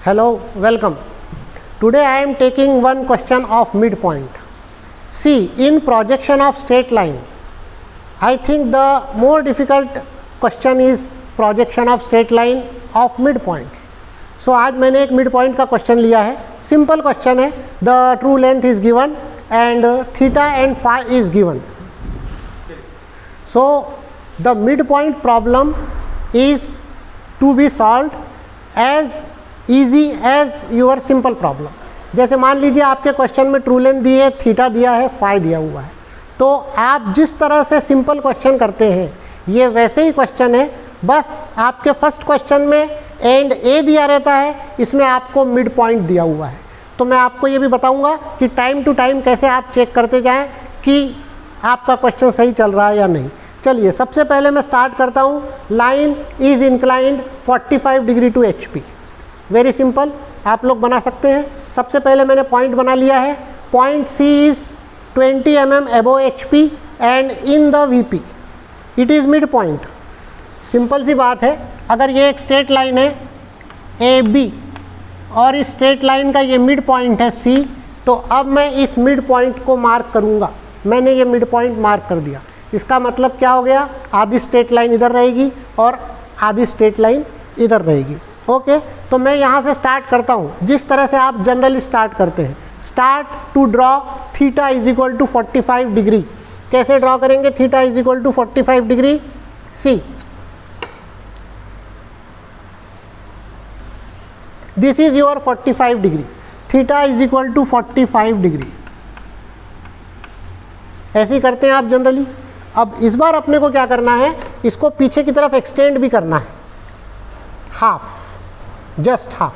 Hello, welcome. Today I am taking one question of midpoint. See, in projection of straight line, I think the more difficult question is projection of straight line of midpoints. So आज मैंने एक midpoint का question लिया है. Simple question है. The true length is given and theta and phi is given. So the midpoint problem is to be solved as easy as your simple problem. जैसे मान लीजिए आपके क्वेश्चन में ट्रू लेंथ दी है, theta दिया है, phi दिया हुआ है, तो आप जिस तरह से सिंपल क्वेश्चन करते हैं ये वैसे ही क्वेश्चन है. बस आपके फर्स्ट क्वेश्चन में एंड ए दिया रहता है, इसमें आपको मिड पॉइंट दिया हुआ है. तो मैं आपको ये भी बताऊंगा कि टाइम टू टाइम कैसे आप चेक करते जाएं कि आपका क्वेश्चन सही चल रहा है या नहीं. चलिए सबसे पहले मैं स्टार्ट करता हूँ. Line is inclined 45 degree to HP. Very simple, आप लोग बना सकते हैं. सबसे पहले मैंने पॉइंट बना लिया है. Point C is 20 mm above HP and in the VP it is mid point. Simple सी बात है. अगर ये एक स्ट्रेट लाइन है AB और इस स्ट्रेट लाइन का ये मिड पॉइंट है C, तो अब मैं इस मिड पॉइंट को मार्क करूँगा. मैंने ये मिड पॉइंट मार्क कर दिया. इसका मतलब क्या हो गया, आधी स्ट्रेट लाइन इधर रहेगी और आधी स्ट्रेट लाइन इधर रहेगी. ओके, तो मैं यहाँ से स्टार्ट करता हूँ जिस तरह से आप जनरली स्टार्ट करते हैं. Start to draw theta is equal to 45 degree. कैसे ड्रॉ करेंगे theta is equal to 45 degree? See, this is your 45 degree. Theta is equal to 45 degree. ऐसे ही करते हैं आप जनरली. अब इस बार अपने को क्या करना है, इसको पीछे की तरफ एक्सटेंड भी करना है, हाफ, जस्ट हाफ.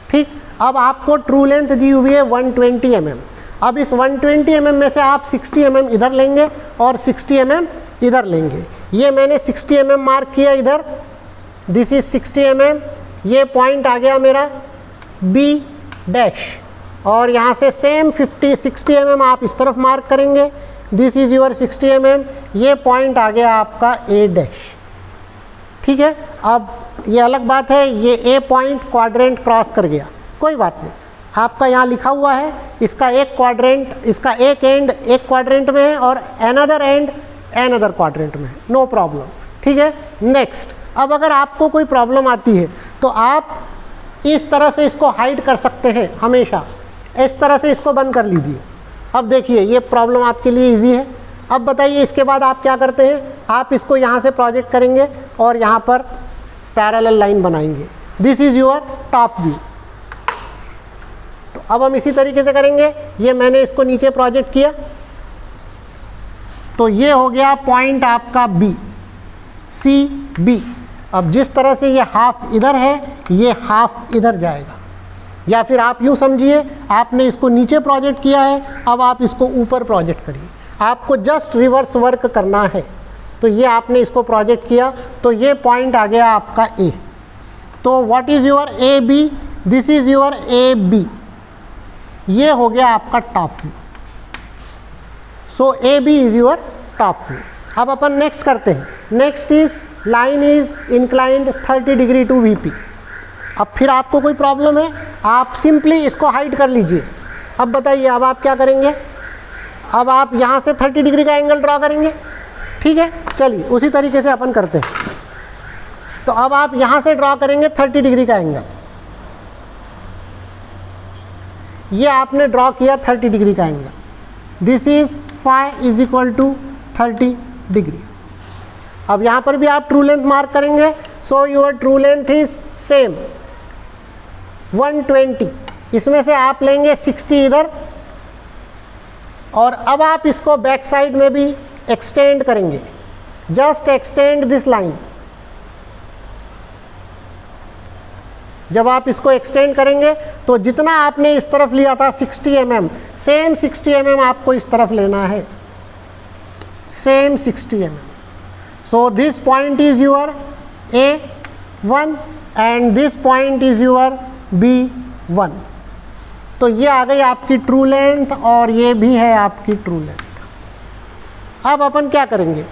ठीक, अब आपको ट्रू लेंथ दी हुई है 120 mm. अब इस 120 mm में से आप 60 mm इधर लेंगे और 60 mm इधर लेंगे. ये मैंने 60 mm मार्क किया इधर, दिस इज 60 mm. ये पॉइंट आ गया मेरा B डैश, और यहाँ से सेम 60 mm आप इस तरफ मार्क करेंगे, दिस इज योर 60 mm. ये पॉइंट आ गया आपका A डैश. ठीक है, अब ये अलग बात है, ये A पॉइंट क्वाड्रेंट क्रॉस कर गया, कोई बात नहीं. आपका यहाँ लिखा हुआ है इसका एक क्वाड्रेंट, इसका एक एंड एक क्वाड्रेंट में है और अनदर एंड अनदर क्वाड्रेंट में है, नो प्रॉब्लम. ठीक है, नेक्स्ट. अब अगर आपको कोई प्रॉब्लम आती है तो आप इस तरह से इसको हाइड कर सकते हैं. हमेशा इस तरह से इसको बंद कर लीजिए. अब देखिए ये प्रॉब्लम आपके लिए इजी है. अब बताइए इसके बाद आप क्या करते हैं, आप इसको यहाँ से प्रोजेक्ट करेंगे और यहाँ पर पैरेलल लाइन बनाएंगे. This is your top view. तो अब हम इसी तरीके से करेंगे. ये मैंने इसको नीचे प्रोजेक्ट किया, तो ये हो गया पॉइंट आपका B, CB. अब जिस तरह से ये हाफ इधर है, ये हाफ इधर जाएगा. या फिर आप यूँ समझिए आपने इसको नीचे प्रोजेक्ट किया है, अब आप इसको ऊपर प्रोजेक्ट करिए. आपको जस्ट रिवर्स वर्क करना है. तो ये आपने इसको प्रोजेक्ट किया, तो ये पॉइंट आ गया आपका A. तो what is your AB? This is your AB. ये हो गया आपका top view. So AB is your top view. अब अपन नेक्स्ट करते हैं. Next is line is inclined 30 degree to VP. अब फिर आपको कोई प्रॉब्लम है, आप सिंपली इसको हाइड कर लीजिए. अब बताइए अब आप क्या करेंगे. अब आप यहाँ से 30 डिग्री का एंगल ड्रॉ करेंगे. ठीक है, चलिए उसी तरीके से अपन करते हैं. तो अब आप यहाँ से ड्रॉ करेंगे 30 डिग्री का एंगल. ये आपने ड्रॉ किया 30 डिग्री का angle. This is phi is equal to 30 degree. अब यहाँ पर भी आप ट्रू लेंथ मार्क करेंगे. So your true length is same 120. इसमें से आप लेंगे 60 इधर, और अब आप इसको बैक साइड में भी एक्सटेंड करेंगे. Just extend this line. जब आप इसको एक्सटेंड करेंगे तो जितना आपने इस तरफ लिया था 60 mm, सेम 60 mm आपको इस तरफ लेना है, same 60 mm. So this point is your A1 and this point is your B1. तो ये आ गई आपकी ट्रू लेंथ और ये भी है आपकी ट्रू लेंथ. अब अपन क्या करेंगे,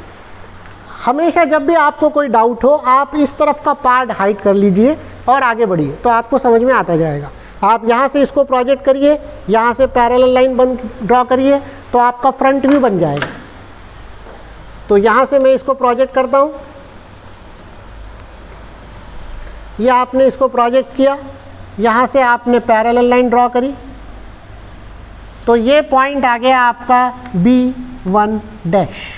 हमेशा जब भी आपको कोई डाउट हो आप इस तरफ का पार्ट हाइड कर लीजिए और आगे बढ़िए, तो आपको समझ में आता जाएगा। आप यहाँ से इसको प्रोजेक्ट करिए, यहाँ से पैरेलल लाइन ड्रॉ करिए, तो आपका फ्रंट व्यू बन जाएगा। तो यहाँ से मैं इसको प्रोजेक्ट करता हूँ, ये आपने इसको प्रोजेक्ट किया, यहाँ से आपने पैरेलल लाइन ड्रॉ करी, तो ये पॉइंट आ गया आपका B1 डैश।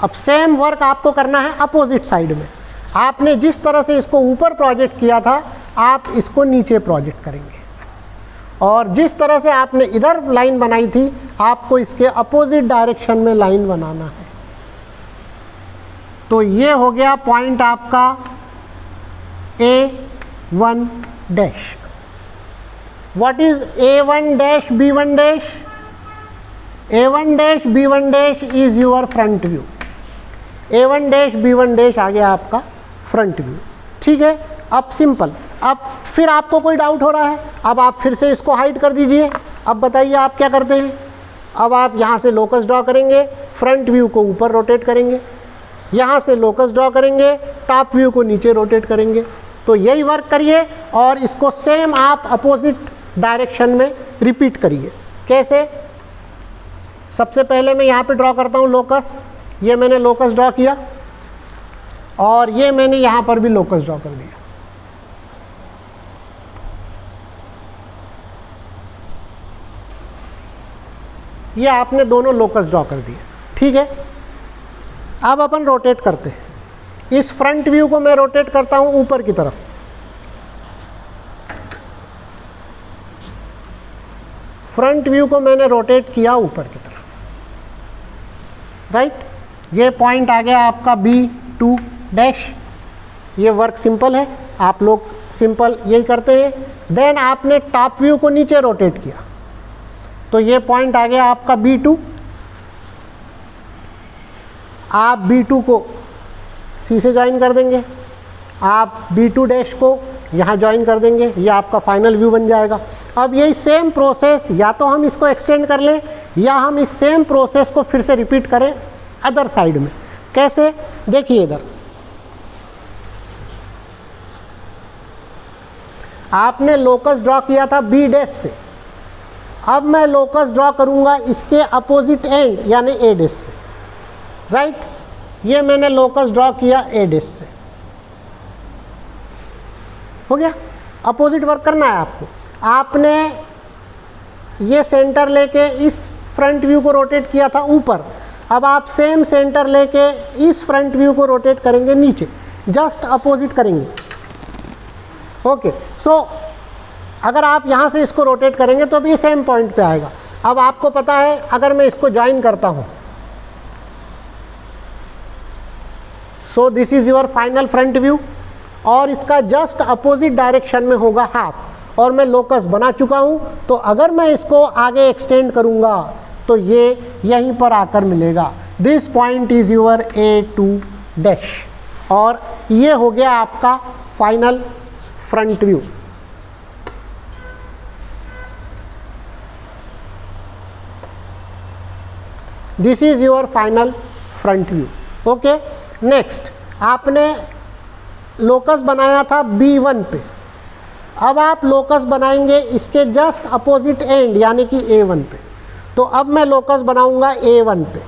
अब सेम वर्क आपको करना है अपोजिट साइड में। आपने जिस तरह से इसको ऊपर प्रोजेक्ट किया था, आप इसको नीचे प्रोजेक्ट करेंगे, और जिस तरह से आपने इधर लाइन बनाई थी, आपको इसके अपोजिट डायरेक्शन में लाइन बनाना है। तो ये हो गया पॉइंट आपका A1 dash. What is A1 dash B1 dash? A1 dash B1 dash is your front view. A1 dash B1 dash आ गया आपका फ्रंट व्यू। ठीक है, अब सिंपल। अब फिर आपको कोई डाउट हो रहा है, अब आप फिर से इसको हाइड कर दीजिए। अब बताइए आप क्या करते हैं। अब आप यहाँ से लोकस ड्रॉ करेंगे, फ्रंट व्यू को ऊपर रोटेट करेंगे, यहाँ से लोकस ड्रॉ करेंगे, टॉप व्यू को नीचे रोटेट करेंगे। तो यही वर्क करिए और इसको सेम आप अपोजिट डायरेक्शन में रिपीट करिए। कैसे? सबसे पहले मैं यहाँ पे ड्रॉ करता हूँ लोकस। ये मैंने लोकस ड्रॉ किया, और ये मैंने यहाँ पर भी लोकस ड्रॉ कर दिया। ये आपने दोनों लोकस ड्रॉ कर दिए। ठीक है, अब अपन रोटेट करते हैं। इस फ्रंट व्यू को मैं रोटेट करता हूं ऊपर की तरफ। फ्रंट व्यू को मैंने रोटेट किया ऊपर की तरफ, राइट। ये पॉइंट आ गया आपका B2 डैश। ये वर्क सिंपल है, आप लोग सिंपल यही करते हैं। देन आपने टॉप व्यू को नीचे रोटेट किया, तो ये पॉइंट आ गया आपका B2। आप B2 को C से ज्वाइन कर देंगे, आप B2 डैश को यहाँ ज्वाइन कर देंगे, ये आपका फाइनल व्यू बन जाएगा। अब यही सेम प्रोसेस, या तो हम इसको एक्सटेंड कर लें, या हम इस सेम प्रोसेस को फिर से रिपीट करें अदर साइड में। कैसे? देखिए इधर आपने लोकस ड्रॉ किया था B डैश से, अब मैं लोकस ड्रॉ करूंगा इसके अपोजिट एंड यानी A डैश से, राइट। ये मैंने लोकस ड्रॉ किया A डैश से, हो गया। अपोजिट वर्क करना है आपको। आपने ये सेंटर लेके इस फ्रंट व्यू को रोटेट किया था ऊपर, अब आप सेम सेंटर लेके इस फ्रंट व्यू को रोटेट करेंगे नीचे, जस्ट अपोजिट करेंगे। ओके, सो अगर आप यहाँ से इसको रोटेट करेंगे तो भी सेम पॉइंट पे आएगा। अब आपको पता है, अगर मैं इसको ज्वाइन करता हूँ, so this is your final front view, और इसका जस्ट अपोजिट डायरेक्शन में होगा हाफ, और मैं लोकस बना चुका हूँ। तो अगर मैं इसको आगे एक्सटेंड करूँगा तो ये यहीं पर आकर मिलेगा। This point is your A2 dash, और ये हो गया आपका final front view. This is your final front view. Okay, next आपने लोकस बनाया था B1 पे, अब आप लोकस बनाएंगे इसके जस्ट अपोजिट एंड यानी कि A1 पे। तो अब मैं लोकस बनाऊंगा A1 पे,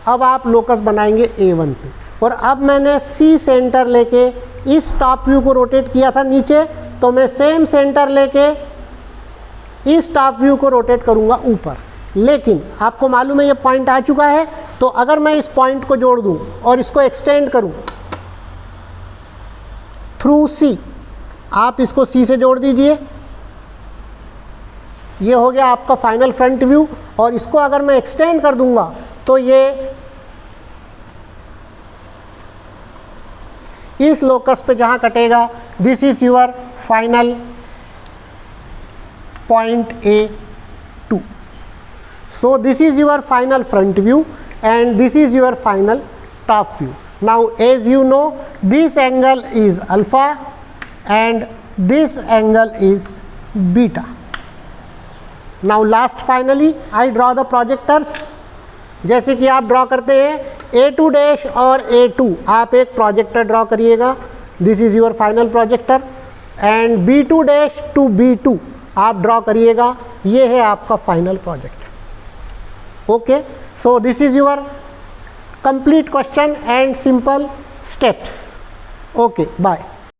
अब आप लोकस बनाएंगे A1 पे, और अब मैंने C सेंटर लेके इस टॉप व्यू को रोटेट किया था नीचे, तो मैं सेम सेंटर लेके इस टॉप व्यू को रोटेट करूंगा ऊपर। लेकिन आपको मालूम है ये पॉइंट आ चुका है, तो अगर मैं इस पॉइंट को जोड़ दूं और इसको एक्सटेंड करूं थ्रू C, आप इसको C से जोड़ दीजिए, ये हो गया आपका फाइनल फ्रंट व्यू। और इसको अगर मैं एक्सटेंड कर दूंगा तो ये इस लोकस पे जहां कटेगा, this is your final point A2। So this is your final front view and this is your final top view. Now as you know, this angle is alpha and this angle is beta. Now last finally I draw the projectors. जैसे कि आप draw करते हैं A2 dash और A2, आप एक projector draw करिएगा, this is your final projector, and B2 dash to B2 आप ड्रॉ करिएगा, ये है आपका final projector. Okay, so this is your complete question and simple steps. Okay, bye.